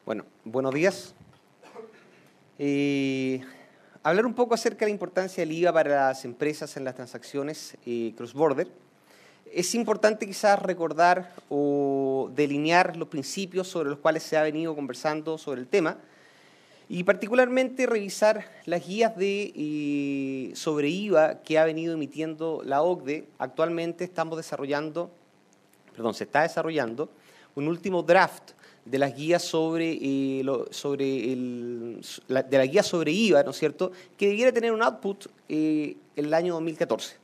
Bueno, buenos días. Hablar un poco acerca de la importancia del IVA para las empresas en las transacciones cross-border. Es importante quizás recordar o delinear los principios sobre los cuales se ha venido conversando sobre el tema y particularmente revisar las guías sobre IVA que ha venido emitiendo la OCDE. Actualmente se está desarrollando un último draft de las guías sobre IVA, ¿no es cierto?, que debiera tener un output el año 2014.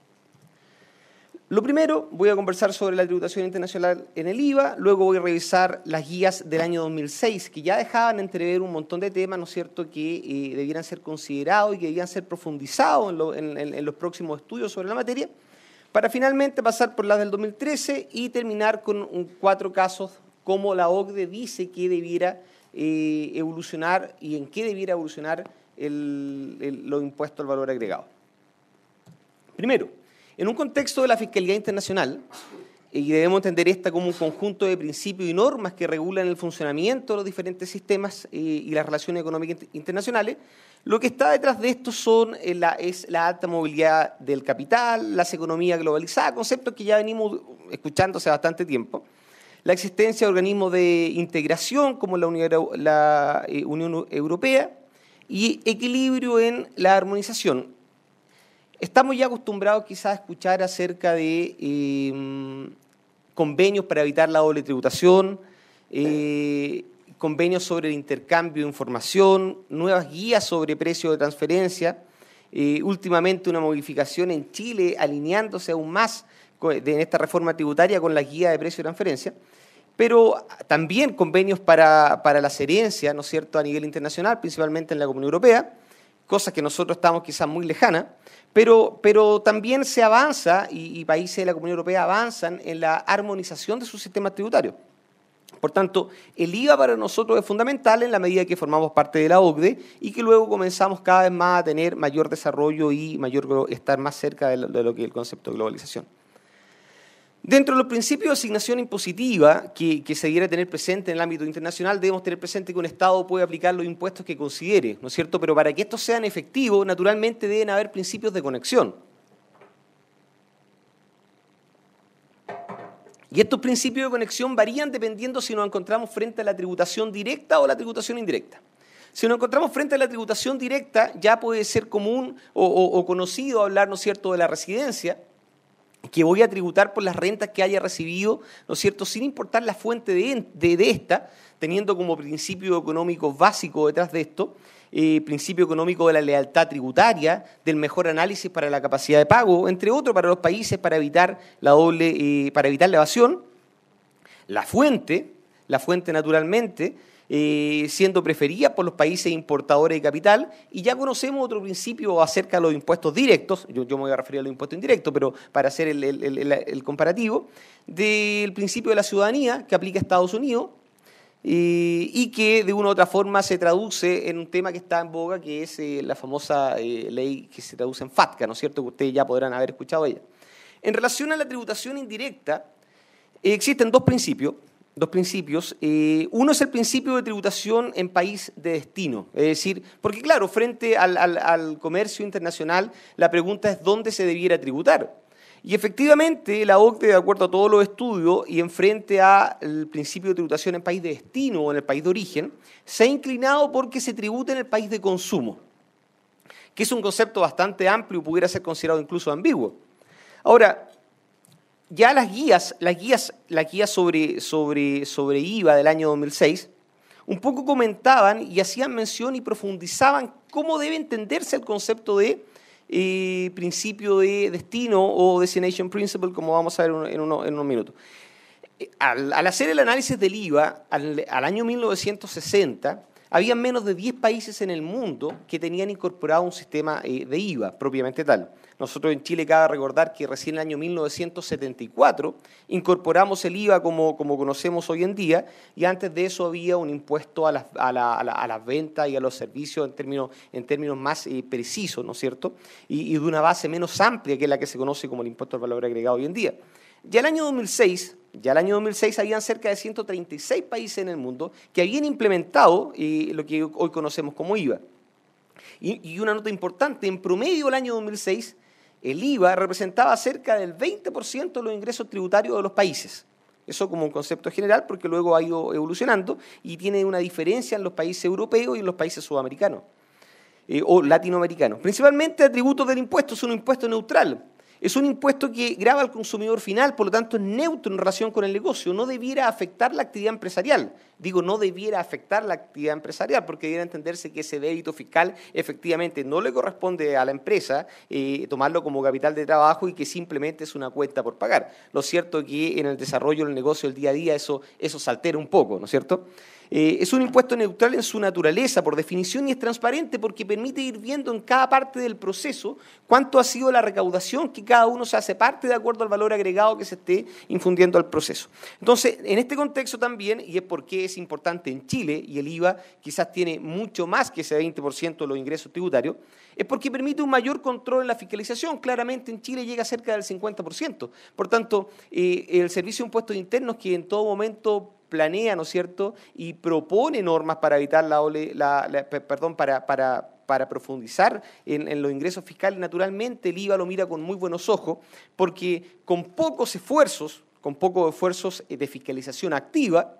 Lo primero, voy a conversar sobre la tributación internacional en el IVA, luego voy a revisar las guías del año 2006, que ya dejaban entrever un montón de temas, ¿no es cierto?, que debieran ser considerados y que debían ser profundizados en los próximos estudios sobre la materia, para finalmente pasar por las del 2013 y terminar con 4 casos como la OCDE dice que debiera evolucionar y en qué debiera evolucionar los impuestos al valor agregado. Primero, en un contexto de la fiscalidad internacional, y debemos entender esta como un conjunto de principios y normas que regulan el funcionamiento de los diferentes sistemas y las relaciones económicas internacionales, lo que está detrás de esto es la alta movilidad del capital, las economías globalizadas, conceptos que ya venimos escuchando hace bastante tiempo, la existencia de organismos de integración como la Unión Europea y equilibrio en la armonización. Estamos ya acostumbrados quizás a escuchar acerca de convenios para evitar la doble tributación, convenios sobre el intercambio de información, nuevas guías sobre precios de transferencia, últimamente una modificación en Chile alineándose aún más en esta reforma tributaria con la guía de precios de transferencia, pero también convenios para las herencias, ¿no es cierto?, a nivel internacional, principalmente en la Comunidad Europea, cosas que nosotros estamos quizás muy lejanas, pero también se avanza y países de la Comunidad Europea avanzan en la armonización de sus sistemas tributarios. Por tanto, el IVA para nosotros es fundamental en la medida que formamos parte de la OCDE y que luego comenzamos cada vez más a tener mayor desarrollo y estar más cerca de lo que es el concepto de globalización. Dentro de los principios de asignación impositiva que se debiera tener presente en el ámbito internacional, debemos tener presente que un Estado puede aplicar los impuestos que considere, ¿no es cierto? Pero para que estos sean efectivos, naturalmente deben haber principios de conexión. Y estos principios de conexión varían dependiendo si nos encontramos frente a la tributación directa o la tributación indirecta. Si nos encontramos frente a la tributación directa, ya puede ser común o conocido hablar, ¿no es cierto?, de la residencia, que voy a tributar por las rentas que haya recibido, ¿no es cierto?, sin importar la fuente de esta, teniendo como principio económico básico detrás de esto, principio económico de la lealtad tributaria, del mejor análisis para la capacidad de pago, entre otros para los países para evitar la evasión, la fuente naturalmente, siendo preferida por los países importadores de capital, y ya conocemos otro principio acerca de los impuestos directos, yo me voy a referir a los impuestos indirectos, pero para hacer el comparativo, del principio de la ciudadanía que aplica a Estados Unidos y que de una u otra forma se traduce en un tema que está en boga, que es la famosa ley que se traduce en FATCA, ¿no es cierto?, que ustedes ya podrán haber escuchado ella. En relación a la tributación indirecta, existen dos principios. Uno es el principio de tributación en país de destino, es decir, porque claro, frente al comercio internacional, la pregunta es dónde se debiera tributar. Y efectivamente, la OCDE, de acuerdo a todos los estudios, y en frente al principio de tributación en país de destino o en el país de origen, se ha inclinado porque se tribute en el país de consumo, que es un concepto bastante amplio y pudiera ser considerado incluso ambiguo. Ahora, ya las guías sobre IVA del año 2006 un poco comentaban y hacían mención y profundizaban cómo debe entenderse el concepto de principio de destino o destination principle, como vamos a ver en unos minutos. Al hacer el análisis del IVA, al año 1960, había menos de 10 países en el mundo que tenían incorporado un sistema de IVA propiamente tal. Nosotros en Chile cabe recordar que recién en el año 1974 incorporamos el IVA como conocemos hoy en día, y antes de eso había un impuesto a las ventas y a los servicios en términos más precisos, ¿no es cierto?, y de una base menos amplia que la que se conoce como el impuesto al valor agregado hoy en día. Ya el año 2006 habían cerca de 136 países en el mundo que habían implementado lo que hoy conocemos como IVA. Y una nota importante, en promedio el año 2006, el IVA representaba cerca del 20% de los ingresos tributarios de los países. Eso como un concepto general, porque luego ha ido evolucionando y tiene una diferencia en los países europeos y en los países sudamericanos o latinoamericanos. Principalmente atributos del impuesto, es un impuesto neutral. Es un impuesto que grava al consumidor final, por lo tanto es neutro en relación con el negocio. No debiera afectar la actividad empresarial. Digo, no debiera afectar la actividad empresarial, porque debiera entenderse que ese débito fiscal efectivamente no le corresponde a la empresa tomarlo como capital de trabajo y que simplemente es una cuenta por pagar. Lo cierto es que en el desarrollo del negocio del día a día eso se altera un poco, ¿no es cierto? Es un impuesto neutral en su naturaleza, por definición, y es transparente porque permite ir viendo en cada parte del proceso cuánto ha sido la recaudación que cada uno se hace parte de acuerdo al valor agregado que se esté infundiendo al proceso. Entonces, en este contexto también, y es porque es importante en Chile, y el IVA quizás tiene mucho más que ese 20% de los ingresos tributarios, es porque permite un mayor control en la fiscalización. Claramente en Chile llega cerca del 50%. Por tanto, el Servicio de Impuestos Internos, que en todo momento planea, ¿no es cierto?, y propone normas para evitar para profundizar en los ingresos fiscales, naturalmente el IVA lo mira con muy buenos ojos, porque con pocos esfuerzos de fiscalización activa,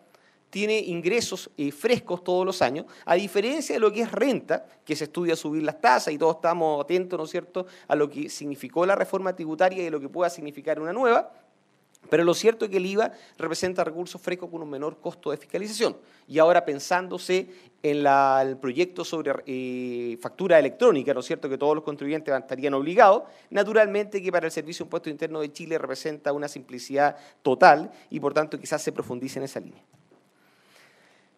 tiene ingresos frescos todos los años, a diferencia de lo que es renta, que se estudia subir las tasas y todos estamos atentos, ¿no es cierto?, a lo que significó la reforma tributaria y a lo que pueda significar una nueva. Pero lo cierto es que el IVA representa recursos frescos con un menor costo de fiscalización. Y ahora pensándose en el proyecto sobre factura electrónica, ¿no es cierto?, que todos los contribuyentes estarían obligados, naturalmente que para el Servicio de Impuestos Internos de Chile representa una simplicidad total y por tanto quizás se profundice en esa línea.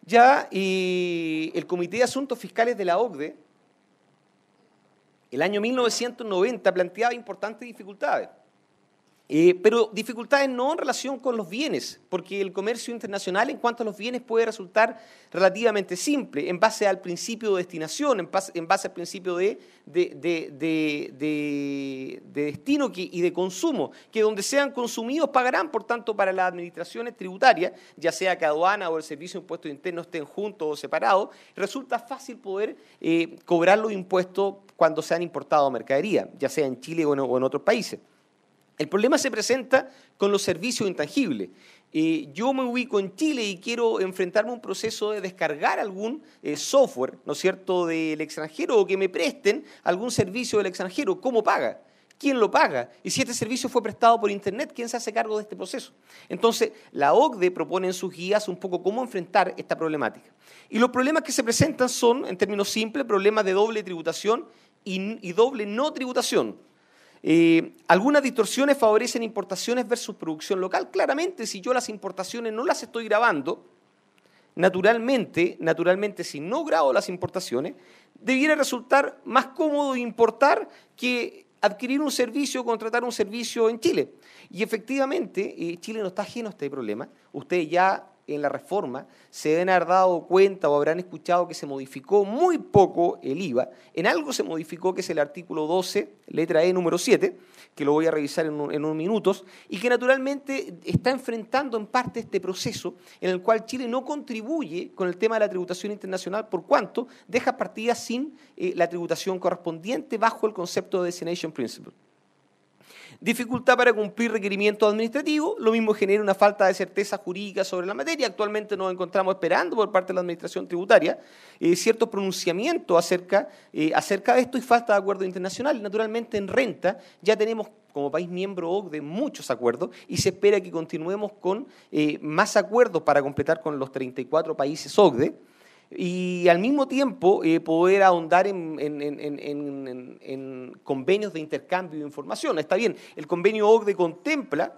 Ya el Comité de Asuntos Fiscales de la OCDE, el año 1990, planteaba importantes dificultades. Pero dificultades no en relación con los bienes, porque el comercio internacional en cuanto a los bienes puede resultar relativamente simple, en base al principio de destinación, en base al principio de destino y de consumo, que donde sean consumidos pagarán. Por tanto, para las administraciones tributarias, ya sea que aduana o el Servicio de Impuestos Internos estén juntos o separados, resulta fácil poder cobrar los impuestos cuando se han importado mercadería, ya sea en Chile o en otros países. El problema se presenta con los servicios intangibles. Yo me ubico en Chile y quiero enfrentarme a un proceso de descargar algún software, ¿no es cierto?, del extranjero, o que me presten algún servicio del extranjero. ¿Cómo paga? ¿Quién lo paga? Y si este servicio fue prestado por Internet, ¿quién se hace cargo de este proceso? Entonces, la OCDE propone en sus guías un poco cómo enfrentar esta problemática. Y los problemas que se presentan son, en términos simples, problemas de doble tributación y doble no tributación. Algunas distorsiones favorecen importaciones versus producción local. Claramente, si yo las importaciones no las estoy grabando, naturalmente, si no grabo las importaciones, debiera resultar más cómodo importar que adquirir un servicio o contratar un servicio en Chile. Y efectivamente, Chile no está ajeno a este problema. Ustedes ya en la reforma se deben haber dado cuenta o habrán escuchado que se modificó muy poco el IVA. En algo se modificó, que es el artículo 12, letra E, número 7, que lo voy a revisar en unos minutos, y que naturalmente está enfrentando en parte este proceso en el cual Chile no contribuye con el tema de la tributación internacional, por cuanto deja partidas sin la tributación correspondiente bajo el concepto de Destination Principle. Dificultad para cumplir requerimientos administrativos, lo mismo genera una falta de certeza jurídica sobre la materia. Actualmente nos encontramos esperando por parte de la Administración Tributaria ciertos pronunciamientos acerca de esto y falta de acuerdo internacional. Naturalmente en renta ya tenemos como país miembro OCDE muchos acuerdos y se espera que continuemos con más acuerdos para completar con los 34 países OCDE. Y al mismo tiempo poder ahondar en convenios de intercambio de información. Está bien, el convenio OCDE contempla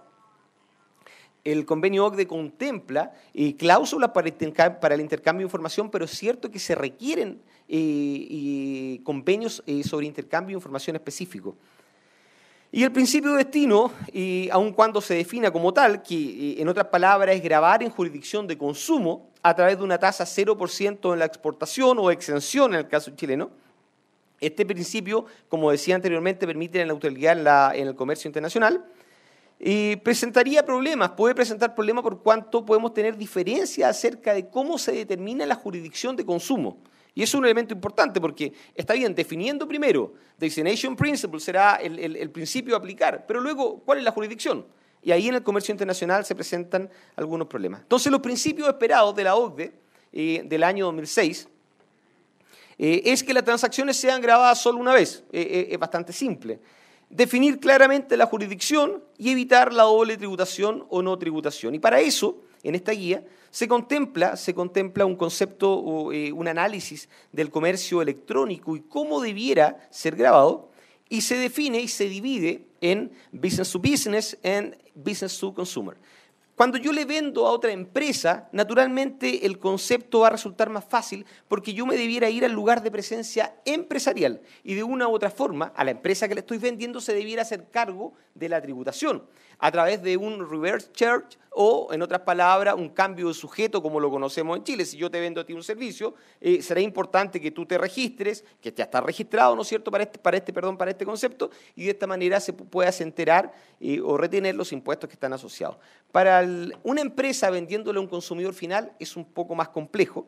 cláusulas para el intercambio de información, pero es cierto que se requieren convenios sobre intercambio de información específico. Y el principio de destino, aun cuando se defina como tal, que en otras palabras es gravar en jurisdicción de consumo a través de una tasa 0% en la exportación o exención en el caso chileno, este principio, como decía anteriormente, permite la neutralidad en el comercio internacional presentaría problemas, puede presentar problemas por cuanto podemos tener diferencias acerca de cómo se determina la jurisdicción de consumo. Y eso es un elemento importante porque está bien, definiendo primero, destination principle será el principio a aplicar, pero luego, ¿cuál es la jurisdicción? Y ahí en el comercio internacional se presentan algunos problemas. Entonces, los principios esperados de la OCDE del año 2006 es que las transacciones sean grabadas solo una vez. Es bastante simple. Definir claramente la jurisdicción y evitar la doble tributación o no tributación. Y para eso, en esta guía, se contempla un concepto, un análisis del comercio electrónico y cómo debiera ser grabado, y se define y se divide en business to business y business to consumer. Cuando yo le vendo a otra empresa, naturalmente el concepto va a resultar más fácil porque yo me debiera ir al lugar de presencia empresarial y de una u otra forma a la empresa que le estoy vendiendo se debiera hacer cargo de la tributación a través de un reverse charge o, en otras palabras, un cambio de sujeto como lo conocemos en Chile. Si yo te vendo a ti un servicio, será importante que tú te registres, que ya estás registrado, ¿no es cierto?, para este concepto, y de esta manera se puedas enterar o retener los impuestos que están asociados. Para una empresa vendiéndole a un consumidor final es un poco más complejo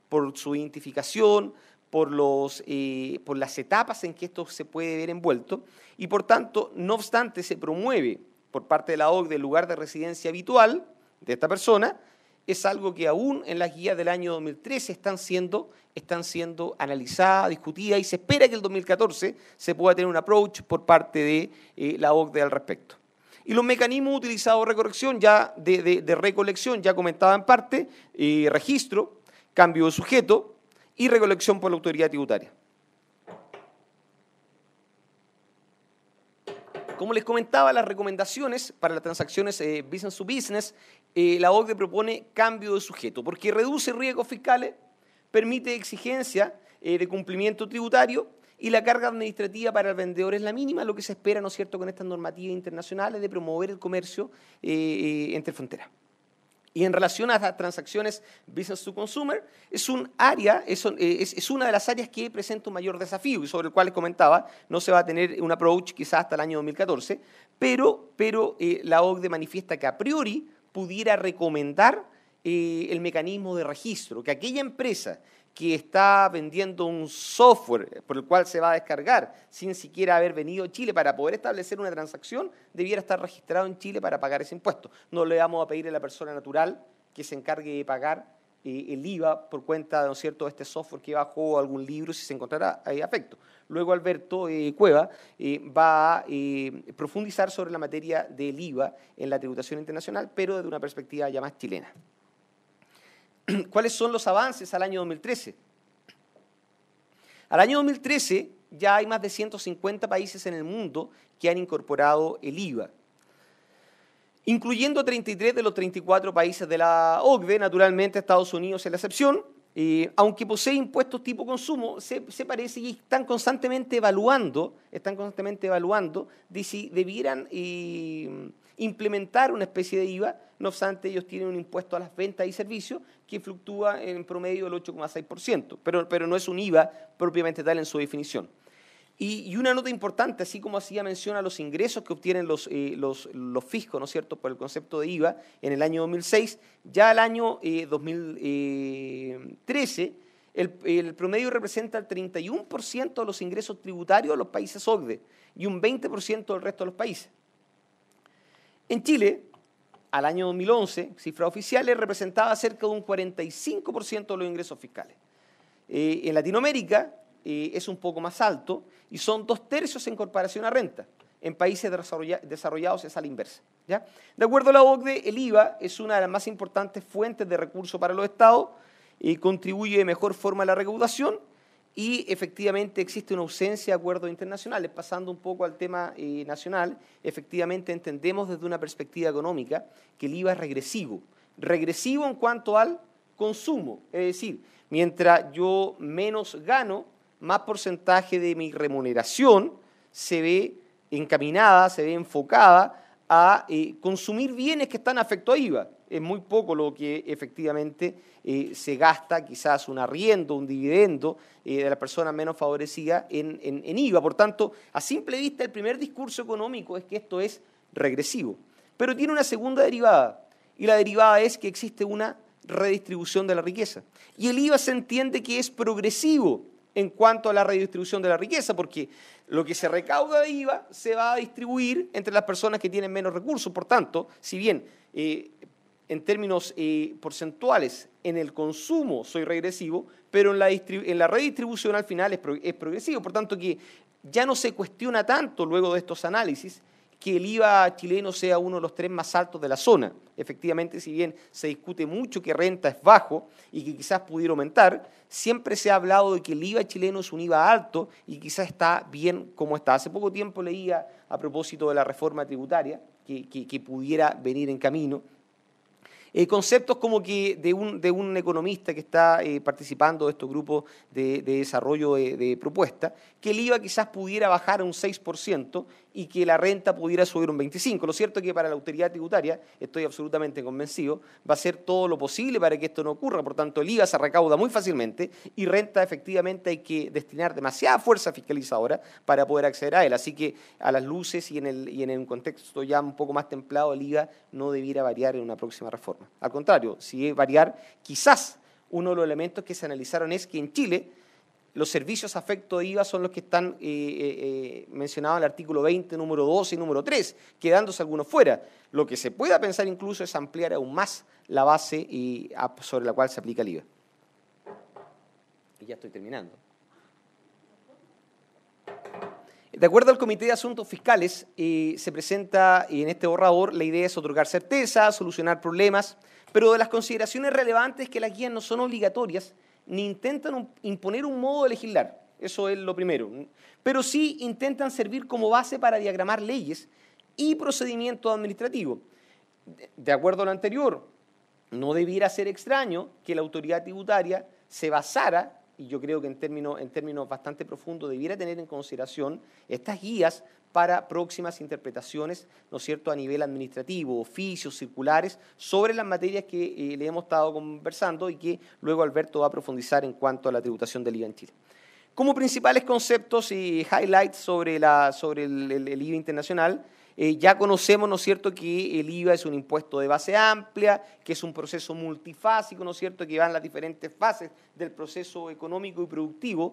por su identificación, por las etapas en que esto se puede ver envuelto, y por tanto, no obstante, se promueve por parte de la OCDE el lugar de residencia habitual de esta persona. Es algo que aún en las guías del año 2013 están siendo analizadas, discutidas, y se espera que el 2014 se pueda tener un approach por parte de la OCDE al respecto. Y los mecanismos utilizados de recolección, ya comentaba en parte, registro, cambio de sujeto y recolección por la autoridad tributaria. Como les comentaba, las recomendaciones para las transacciones business to business, la OCDE propone cambio de sujeto, porque reduce riesgos fiscales, permite exigencia de cumplimiento tributario y la carga administrativa para el vendedor es la mínima, lo que se espera, ¿no es cierto?, con estas normativas internacionales de promover el comercio entre fronteras. Y en relación a las transacciones business to consumer, es una de las áreas que presenta un mayor desafío y sobre el cual les comentaba, no se va a tener un approach quizás hasta el año 2014, pero la OCDE manifiesta que a priori pudiera recomendar el mecanismo de registro, que aquella empresa que está vendiendo un software por el cual se va a descargar sin siquiera haber venido a Chile para poder establecer una transacción, debiera estar registrado en Chile para pagar ese impuesto. No le vamos a pedir a la persona natural que se encargue de pagar el IVA por cuenta, ¿no es cierto?, de este software que bajó algún libro si se encontrará afecto. Luego Alberto Cueva va a profundizar sobre la materia del IVA en la tributación internacional, pero desde una perspectiva ya más chilena. ¿Cuáles son los avances al año 2013? Al año 2013 ya hay más de 150 países en el mundo que han incorporado el IVA, incluyendo 33 de los 34 países de la OCDE. Naturalmente Estados Unidos es la excepción, aunque posee impuestos tipo consumo, se parece y están constantemente evaluando de si debieran implementar una especie de IVA. No obstante, ellos tienen un impuesto a las ventas y servicios que fluctúa en promedio del 8,6%, pero no es un IVA propiamente tal en su definición. Y una nota importante, así como hacía mención a los ingresos que obtienen los fiscos, ¿no es cierto?, por el concepto de IVA en el año 2006, ya el año 2013 el promedio representa el 31% de los ingresos tributarios de los países OCDE y un 20% del resto de los países. En Chile, al año 2011, cifras oficiales, representaba cerca de un 45% de los ingresos fiscales. En Latinoamérica es un poco más alto y son 2/3 en comparación a renta. En países desarrollados es a la inversa, ¿ya? De acuerdo a la OCDE, el IVA es una de las más importantes fuentes de recursos para los estados y contribuye de mejor forma a la recaudación y efectivamente existe una ausencia de acuerdos internacionales. Pasando un poco al tema nacional, efectivamente entendemos desde una perspectiva económica que el IVA es regresivo en cuanto al consumo, es decir, mientras yo menos gano, más porcentaje de mi remuneración se ve encaminada, se ve enfocada a consumir bienes que están afectos a IVA. Es muy poco lo que efectivamente se gasta, quizás un arriendo, un dividendo de la persona menos favorecida en IVA. Por tanto, a simple vista, el primer discurso económico es que esto es regresivo. pero tiene una segunda derivada, y la derivada es que existe una redistribución de la riqueza. Y el IVA se entiende que es progresivo en cuanto a la redistribución de la riqueza, porque lo que se recauda de IVA se va a distribuir entre las personas que tienen menos recursos. Por tanto, si bien en términos porcentuales en el consumo soy regresivo, pero en la redistribución al final es progresivo. Por tanto, que ya no se cuestiona tanto luego de estos análisis que el IVA chileno sea uno de los 3 más altos de la zona. Efectivamente, si bien se discute mucho que renta es bajo y que quizás pudiera aumentar, siempre se ha hablado de que el IVA chileno es un IVA alto y quizás está bien como está. Hace poco tiempo leía a propósito de la reforma tributaria que pudiera venir en camino, conceptos como que de un economista que está participando de estos grupos de desarrollo de propuestas, que el IVA quizás pudiera bajar a un 6% y que la renta pudiera subir un 25%. Lo cierto es que para la autoridad tributaria, estoy absolutamente convencido, va a hacer todo lo posible para que esto no ocurra. Por tanto, el IVA se recauda muy fácilmente y renta efectivamente hay que destinar demasiada fuerza fiscalizadora para poder acceder a él. Así que a las luces y en un contexto ya un poco más templado, el IVA no debiera variar en una próxima reforma. Al contrario, si es variar, quizás uno de los elementos que se analizaron es que en Chile los servicios afecto de IVA son los que están mencionados en el artículo 20, número 2 y número 3, quedándose algunos fuera. Lo que se pueda pensar incluso es ampliar aún más la base sobre la cual se aplica el IVA. Y ya estoy terminando. De acuerdo al Comité de Asuntos Fiscales, se presenta en este borrador la idea es otorgar certeza, solucionar problemas, pero de las consideraciones relevantes es que las guías no son obligatorias ni intentan imponer un modo de legislar, eso es lo primero, pero sí intentan servir como base para diagramar leyes y procedimientos administrativos. De acuerdo a lo anterior, no debiera ser extraño que la autoridad tributaria se basara, y yo creo que en términos bastante profundos debiera tener en consideración estas guías para próximas interpretaciones, ¿no es cierto?, a nivel administrativo, oficios, circulares, sobre las materias que le hemos estado conversando y que luego Alberto va a profundizar en cuanto a la tributación del IVA en Chile. Como principales conceptos y highlights sobre el IVA internacional, ya conocemos, ¿no es cierto?, que el IVA es un impuesto de base amplia, que es un proceso multifásico, ¿no es cierto?, que va en las diferentes fases del proceso económico y productivo,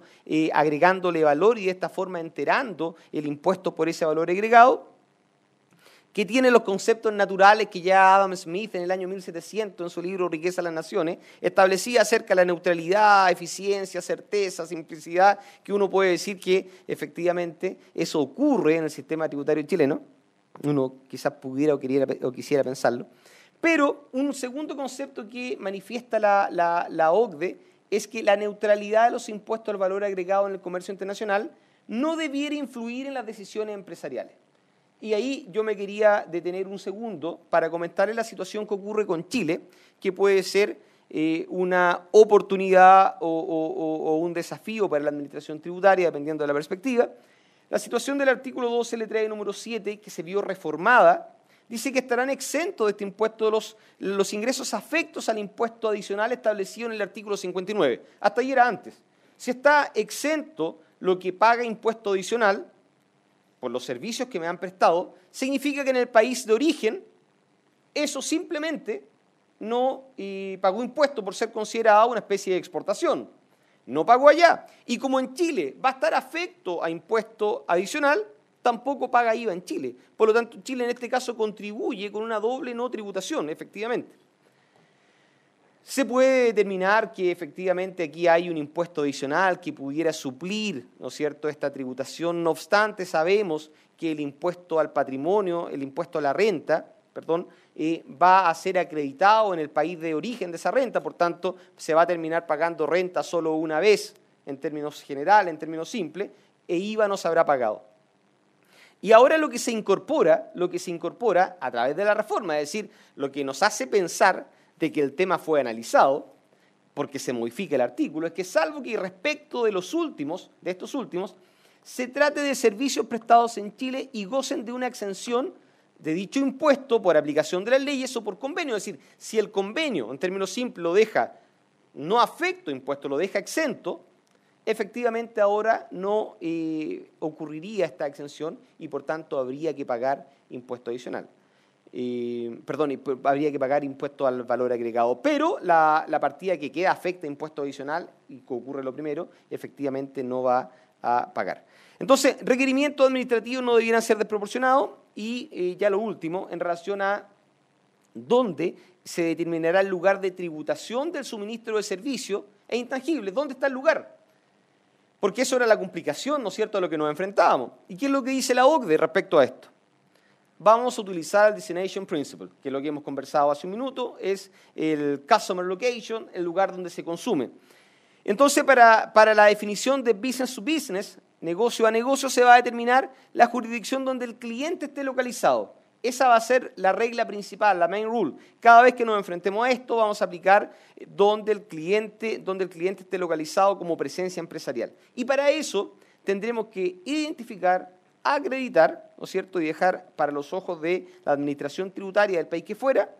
agregándole valor y de esta forma enterando el impuesto por ese valor agregado, que tiene los conceptos naturales que ya Adam Smith en el año 1700 en su libro Riqueza de las Naciones establecía acerca de la neutralidad, eficiencia, certeza, simplicidad, que uno puede decir que efectivamente eso ocurre en el sistema tributario chileno. Uno quizás pudiera o quisiera pensarlo. Pero un segundo concepto que manifiesta la OCDE es que la neutralidad de los impuestos al valor agregado en el comercio internacional no debiera influir en las decisiones empresariales. Y ahí yo me quería detener un segundo para comentarles la situación que ocurre con Chile, que puede ser una oportunidad o un desafío para la administración tributaria, dependiendo de la perspectiva. La situación del artículo 12, letra E, número 7, que se vio reformada, dice que estarán exentos de este impuesto los ingresos afectos al impuesto adicional establecido en el artículo 59. Hasta ahí era antes. Si está exento lo que paga impuesto adicional por los servicios que me han prestado, significa que en el país de origen eso simplemente no pagó impuesto por ser considerado una especie de exportación. No pagó allá. Y como en Chile va a estar afecto a impuesto adicional, tampoco paga IVA en Chile. Por lo tanto, Chile en este caso contribuye con una doble no tributación, efectivamente. Se puede determinar que efectivamente aquí hay un impuesto adicional que pudiera suplir, ¿no es cierto?, esta tributación. No obstante, sabemos que el impuesto al patrimonio, el impuesto a la renta, va a ser acreditado en el país de origen de esa renta, por tanto, se va a terminar pagando renta solo una vez, en términos generales, en términos simples, e IVA no se habrá pagado. Y ahora lo que se incorpora a través de la reforma, es decir, lo que nos hace pensar de que el tema fue analizado, porque se modifica el artículo, es que salvo que respecto de estos últimos, se trate de servicios prestados en Chile y gocen de una exención de dicho impuesto por aplicación de las leyes o por convenio. Es decir, si el convenio, en términos simples, lo deja no afecto impuesto, lo deja exento, efectivamente ahora no ocurriría esta exención y por tanto habría que pagar impuesto adicional. perdón, habría que pagar impuesto al valor agregado, pero la partida que queda afecta a impuesto adicional y que ocurre lo primero, efectivamente no va a pagar. Entonces, requerimientos administrativos no debieran ser desproporcionados y ya lo último, en relación a dónde se determinará el lugar de tributación del suministro de servicios e intangibles. ¿Dónde está el lugar? Porque eso era la complicación, ¿no es cierto?, a lo que nos enfrentábamos. ¿Y qué es lo que dice la OCDE respecto a esto? Vamos a utilizar el Destination Principle, que es lo que hemos conversado hace un minuto, es el Customer Location, el lugar donde se consume. Entonces, para la definición de business to business, negocio a negocio, se va a determinar la jurisdicción donde el cliente esté localizado. Esa va a ser la regla principal, la main rule. Cada vez que nos enfrentemos a esto, vamos a aplicar donde el cliente esté localizado como presencia empresarial. Y para eso tendremos que identificar, acreditar, ¿no es cierto?, y dejar para los ojos de la administración tributaria del país que fuera,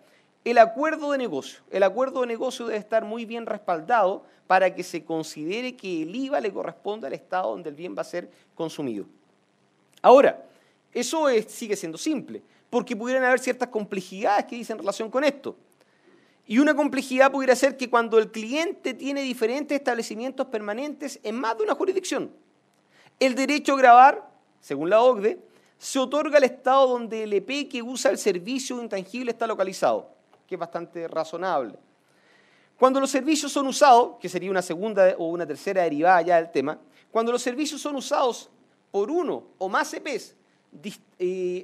el acuerdo de negocio. El acuerdo de negocio debe estar muy bien respaldado para que se considere que el IVA le corresponde al estado donde el bien va a ser consumido. Ahora, eso sigue siendo simple, porque pudieran haber ciertas complejidades que dicen en relación con esto. Y una complejidad pudiera ser que cuando el cliente tiene diferentes establecimientos permanentes en más de una jurisdicción, el derecho a gravar, según la OCDE, se otorga al estado donde el EP que usa el servicio intangible está localizado, que es bastante razonable. Cuando los servicios son usados, que sería una segunda o una tercera derivada ya del tema, cuando los servicios son usados por uno o más EPs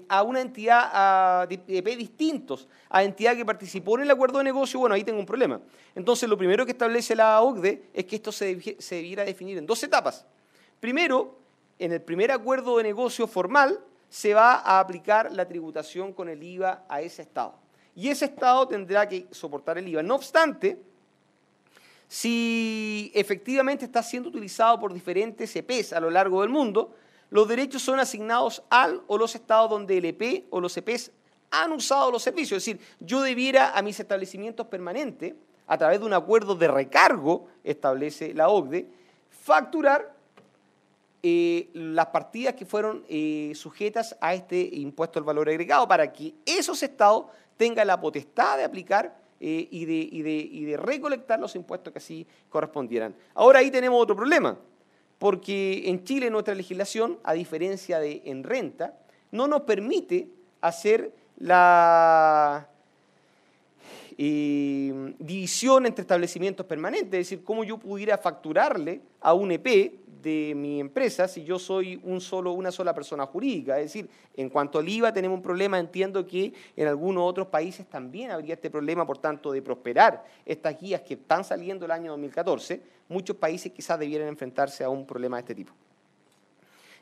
a una entidad, a EP distintos, a entidad que participó en el acuerdo de negocio, bueno, ahí tengo un problema. Entonces, lo primero que establece la OCDE es que esto se debiera definir en dos etapas. Primero, en el primer acuerdo de negocio formal, se va a aplicar la tributación con el IVA a ese estado. Y ese estado tendrá que soportar el IVA. No obstante, si efectivamente está siendo utilizado por diferentes EPs a lo largo del mundo, los derechos son asignados al o los estados donde el EP o los EPs han usado los servicios. Es decir, yo debiera a mis establecimientos permanentes, a través de un acuerdo de recargo, establece la OCDE, facturar las partidas que fueron sujetas a este impuesto al valor agregado para que esos estados tengan la potestad de aplicar y de recolectar los impuestos que así correspondieran. Ahora ahí tenemos otro problema, porque en Chile nuestra legislación, a diferencia de en renta, no nos permite hacer la división entre establecimientos permanentes, es decir, cómo yo pudiera facturarle a un EP de mi empresa si yo soy una sola persona jurídica. Es decir, en cuanto al IVA tenemos un problema, entiendo que en algunos otros países también habría este problema, por tanto, de prosperar estas guías que están saliendo el año 2014, muchos países quizás debieran enfrentarse a un problema de este tipo.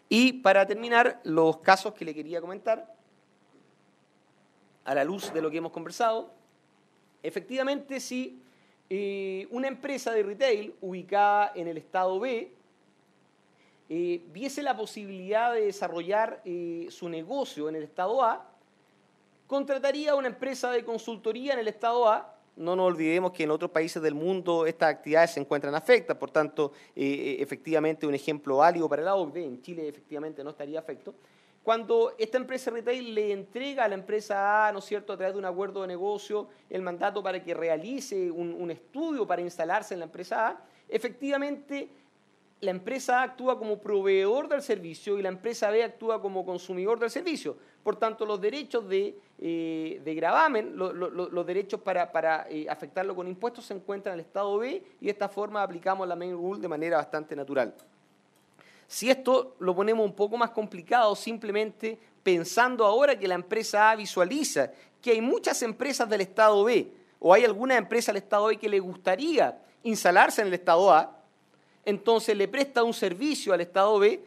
Y para terminar, los casos que le quería comentar, a la luz de lo que hemos conversado, efectivamente, si una empresa de retail ubicada en el estado B viese la posibilidad de desarrollar su negocio en el estado A, contrataría a una empresa de consultoría en el estado A. No nos olvidemos que en otros países del mundo estas actividades se encuentran afectas, por tanto, efectivamente un ejemplo válido para la OCDE, en Chile efectivamente no estaría afecto. Cuando esta empresa retail le entrega a la empresa A, ¿no es cierto?, a través de un acuerdo de negocio, el mandato para que realice un estudio para instalarse en la empresa A, efectivamente la empresa A actúa como proveedor del servicio y la empresa B actúa como consumidor del servicio. Por tanto, los derechos de gravamen, los derechos para afectarlo con impuestos se encuentran en el estado B y de esta forma aplicamos la main rule de manera bastante natural. Si esto lo ponemos un poco más complicado, simplemente pensando ahora que la empresa A visualiza que hay muchas empresas del estado B o hay alguna empresa del estado B que le gustaría instalarse en el estado A, entonces le presta un servicio al estado B,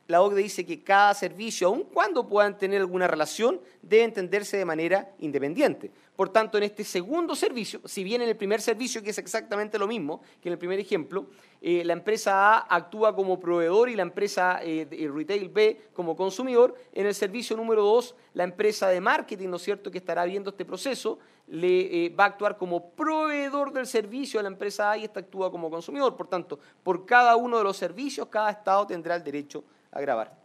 la OCDE dice que cada servicio, aun cuando puedan tener alguna relación, debe entenderse de manera independiente. Por tanto, en este segundo servicio, si bien en el primer servicio, que es exactamente lo mismo que en el primer ejemplo, la empresa A actúa como proveedor y la empresa Retail B como consumidor, en el servicio número 2, la empresa de marketing, ¿no es cierto?, que estará viendo este proceso, va a actuar como proveedor del servicio a la empresa A y esta actúa como consumidor. Por tanto, por cada uno de los servicios, cada estado tendrá el derecho a gravar.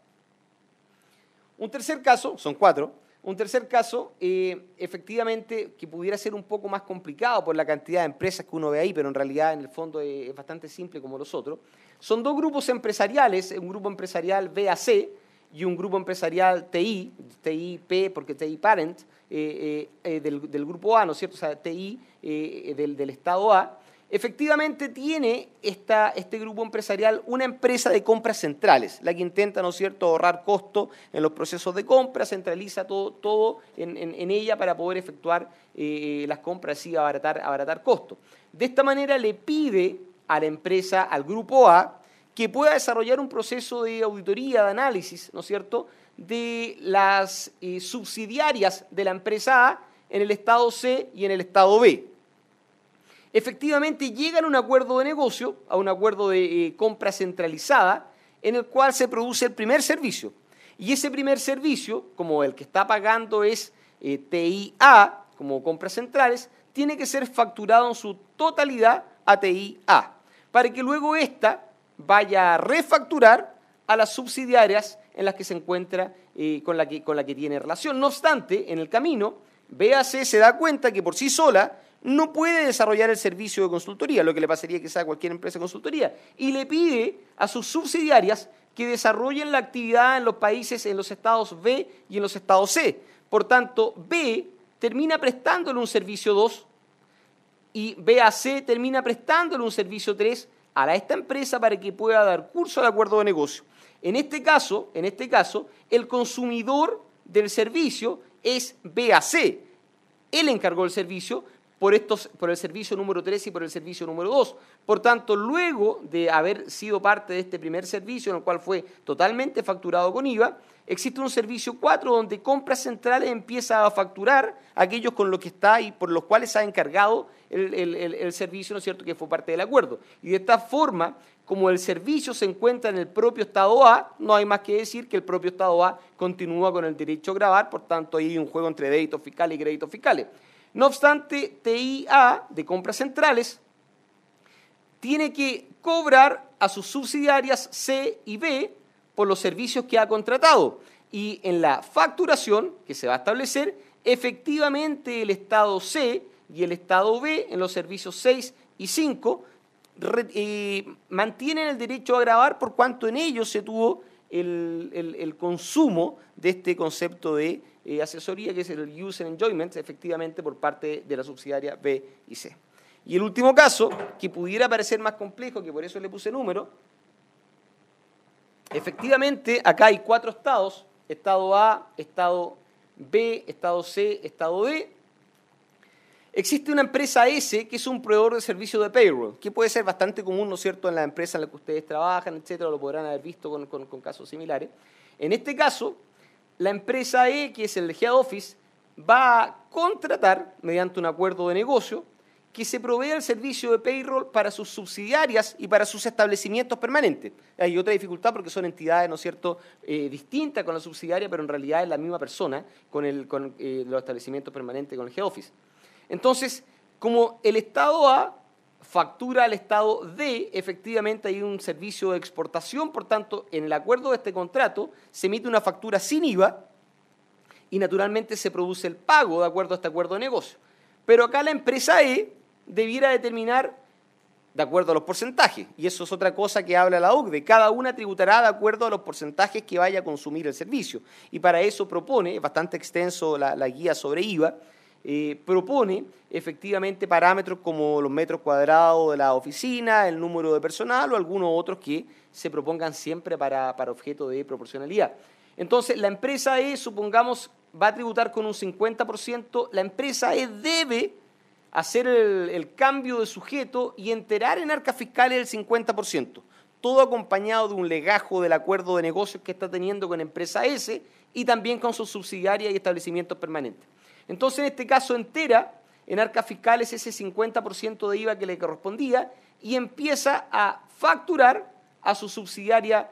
Un tercer caso, son 4, Un tercer caso, efectivamente, que pudiera ser un poco más complicado por la cantidad de empresas que uno ve ahí, pero en realidad en el fondo es bastante simple como los otros, son dos grupos empresariales, un grupo empresarial BAC y un grupo empresarial TI, TIP porque TI Parent, del grupo A, ¿no es cierto? O sea, TI del Estado A. Efectivamente tiene este grupo empresarial una empresa de compras centrales, la que intenta, ¿no es cierto?, ahorrar costo en los procesos de compra, centraliza todo en ella para poder efectuar las compras y abaratar costos. De esta manera le pide a la empresa, al grupo A, que pueda desarrollar un proceso de auditoría, de análisis, ¿no es cierto?, de las subsidiarias de la empresa A en el estado C y en el estado B. Efectivamente llegan a un acuerdo de negocio, a un acuerdo de compra centralizada, en el cual se produce el primer servicio. Y ese primer servicio, como el que está pagando es TIA, como compras centrales, tiene que ser facturado en su totalidad a TIA, para que luego ésta vaya a refacturar a las subsidiarias en las que se encuentra, con la que tiene relación. No obstante, en el camino, BAC se da cuenta que por sí sola no puede desarrollar el servicio de consultoría, lo que le pasaría quizá a cualquier empresa de consultoría, y le pide a sus subsidiarias que desarrollen la actividad en los países, en los estados B y en los estados C. Por tanto, B termina prestándole un servicio 2 y BAC termina prestándole un servicio 3 a esta empresa para que pueda dar curso al acuerdo de negocio. En este caso, el consumidor del servicio es BAC. Él encargó el servicio por el servicio número 3 y por el servicio número 2. Por tanto, luego de haber sido parte de este primer servicio, en el cual fue totalmente facturado con IVA, existe un servicio 4 donde Compras Centrales empieza a facturar a aquellos con los que está y por los cuales ha encargado el servicio, ¿no es cierto?, que fue parte del acuerdo. Y de esta forma, como el servicio se encuentra en el propio Estado A, no hay más que decir que el propio Estado A continúa con el derecho a gravar, por tanto, hay un juego entre débitos fiscales y créditos fiscales. No obstante, TIA, de Compras Centrales, tiene que cobrar a sus subsidiarias C y B por los servicios que ha contratado. Y en la facturación que se va a establecer, efectivamente el Estado C y el Estado B, en los servicios 6 y 5, mantienen el derecho a gravar por cuanto en ellos se tuvo el consumo de este concepto de asesoría, que es el use and enjoyment, efectivamente por parte de la subsidiaria B y C. Y el último caso, que pudiera parecer más complejo, que por eso le puse número, efectivamente acá hay 4 estados, estado A, estado B, estado C, estado D. Existe una empresa S que es un proveedor de servicio de payroll, que puede ser bastante común, ¿no es cierto?, en la empresa en la que ustedes trabajan, etcétera, lo podrán haber visto con casos similares. En este caso, la empresa E, que es el Head Office, va a contratar, mediante un acuerdo de negocio, que se provea el servicio de payroll para sus subsidiarias y para sus establecimientos permanentes. Hay otra dificultad porque son entidades, ¿no es cierto?, distintas con la subsidiaria, pero en realidad es la misma persona con los establecimientos permanentes, con el Head Office. Entonces, como el Estado A factura al Estado D, efectivamente hay un servicio de exportación, por tanto, en el acuerdo de este contrato se emite una factura sin IVA y naturalmente se produce el pago de acuerdo a este acuerdo de negocio. Pero acá la empresa E debiera determinar de acuerdo a los porcentajes, y eso es otra cosa que habla la OCDE. Cada una tributará de acuerdo a los porcentajes que vaya a consumir el servicio, y para eso propone, es bastante extenso la guía sobre IVA, propone efectivamente parámetros como los metros cuadrados de la oficina, el número de personal o algunos otros que se propongan siempre para objeto de proporcionalidad. Entonces, la empresa E, supongamos, va a tributar con un 50%, la empresa E debe hacer el cambio de sujeto y enterar en arcas fiscales el 50%, todo acompañado de un legajo del acuerdo de negocios que está teniendo con empresa S y también con sus subsidiarias y establecimientos permanentes. Entonces, en este caso, entera en arcas fiscales ese 50% de IVA que le correspondía y empieza a facturar a su subsidiaria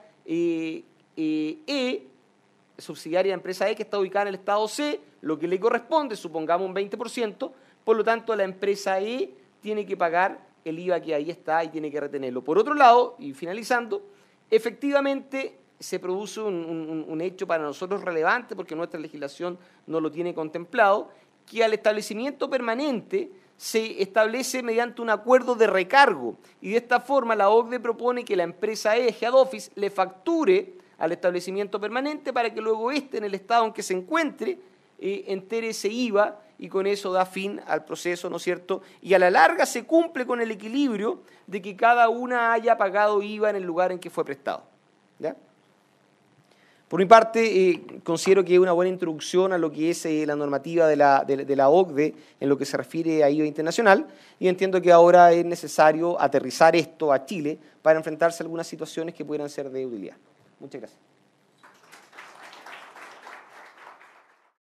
subsidiaria de empresa E, que está ubicada en el estado C, lo que le corresponde, supongamos un 20%, por lo tanto, la empresa E tiene que pagar el IVA que ahí está y tiene que retenerlo. Por otro lado, y finalizando, efectivamente se produce un hecho para nosotros relevante, porque nuestra legislación no lo tiene contemplado, que al establecimiento permanente se establece mediante un acuerdo de recargo, y de esta forma la OCDE propone que la empresa Eje Head Office le facture al establecimiento permanente para que luego éste, en el estado en que se encuentre, entere ese IVA, y con eso da fin al proceso, ¿no es cierto? Y a la larga se cumple con el equilibrio de que cada una haya pagado IVA en el lugar en que fue prestado, ¿ya? Por mi parte, considero que es una buena introducción a lo que es la normativa de la OCDE en lo que se refiere a IVA internacional, y entiendo que ahora es necesario aterrizar esto a Chile para enfrentarse a algunas situaciones que pudieran ser de utilidad. Muchas gracias.